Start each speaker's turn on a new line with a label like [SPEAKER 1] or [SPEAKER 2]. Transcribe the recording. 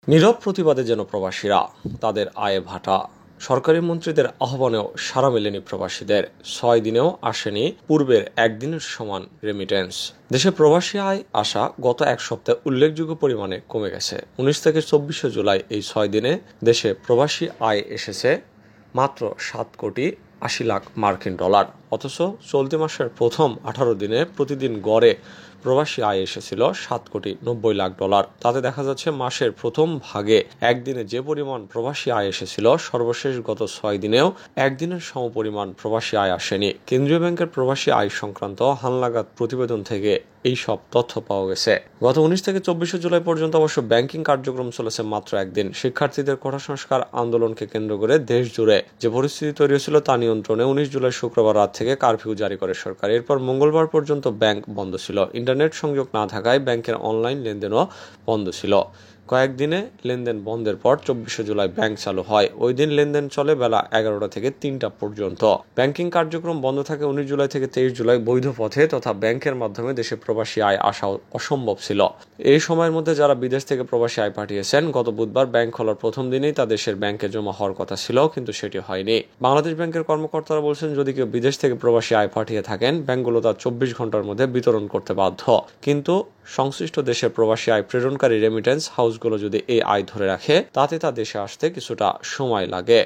[SPEAKER 1] নীরব প্রতিবাদে যেন প্রবাসীরা, তাদের আয়ে ভাটা। সরকারি মন্ত্রীদের আহ্বানেও সাড়া মেলেনি প্রবাসীদের। 6 দিনেও আসেনি পূর্বের একদিনের সমান রেমিটেন্স। দেশে প্রবাসী আয় আসা গত এক সপ্তাহে উল্লেখযোগ্য পরিমাণে কমে গেছে। 19 থেকে 24 জুলাই এই 6 দিনে দেশে প্রবাসী আয় এসেছে মাত্র 7,80,00,000 মার্কিন ডলার। অথচ চলতি মাসের প্রথম 18 দিনে প্রতিদিন গড়ে প্রবাসী আয় এসেছিল 7,90,00,000 ডলার। তাতে দেখা যাচ্ছে মাসের প্রথম ভাগে একদিনে যে পরিমাণ প্রবাসী আয় এসেছিল, সর্বশেষ গত 6 দিনেও একদিনের সমপরিমাণ প্রবাসী আয় আসেনি। কেন্দ্রীয় ব্যাংকের প্রবাসী আয় সংক্রান্ত হালনাগাদ প্রতিবেদন থেকে এই সব তথ্য পাওয়া গেছে। গত 19 থেকে 24 জুলাই পর্যন্ত অবশ্য ব্যাংকিং কার্যক্রম চলেছে মাত্র একদিন। শিক্ষার্থীদের কোটা সংস্কার আন্দোলনকে কেন্দ্র করে দেশ জুড়ে যে পরিস্থিতি তৈরি হয়েছিল তা নিয়ন্ত্রণে 19 জুলাই শুক্রবার রাত থেকে কারফিউ জারি করে সরকার। এরপর মঙ্গলবার পর্যন্ত ব্যাংক বন্ধ ছিল। ইন্টারনেট সংযোগ না থাকায় ব্যাংকের অনলাইন লেনদেনও বন্ধ ছিল। কয়েকদিনে লেনদেন বন্ধের পর 24 জুলাই ব্যাংক চালু হয়। ওই দিন লেনদেন চলে বেলা 11টা থেকে 3টা পর্যন্ত। ব্যাংকিং কার্যক্রম বন্ধ থাকে 19 জুলাই থেকে 23 জুলাই। বৈধ পথে তথা ব্যাংকের মাধ্যমে দেশে প্রবাসী আয় আসা অসম্ভব ছিল। এই সময়ের মধ্যে যারা বিদেশ থেকে প্রবাসী আয় পাঠিয়েছেন, গত বুধবার ব্যাংক খোলার প্রথম দিনেই তা দেশের ব্যাংকে জমা হওয়ার কথা ছিল, কিন্তু সেটি হয়নি। বাংলাদেশ ব্যাংকের কর্মকর্তারা বলছেন, যদি কেউ বিদেশ থেকে প্রবাসী আয় পাঠিয়ে থাকেন, ব্যাংকগুলো তা 24 ঘন্টার মধ্যে বিতরণ করতে বাধ্য। কিন্তু সংশ্লিষ্ট দেশের প্রবাসী আয় প্রেরণকারী রেমিটেন্স হাউসগুলো যদি এই আয় ধরে রাখে, তাতে তা দেশে আসতে কিছুটা সময় লাগে।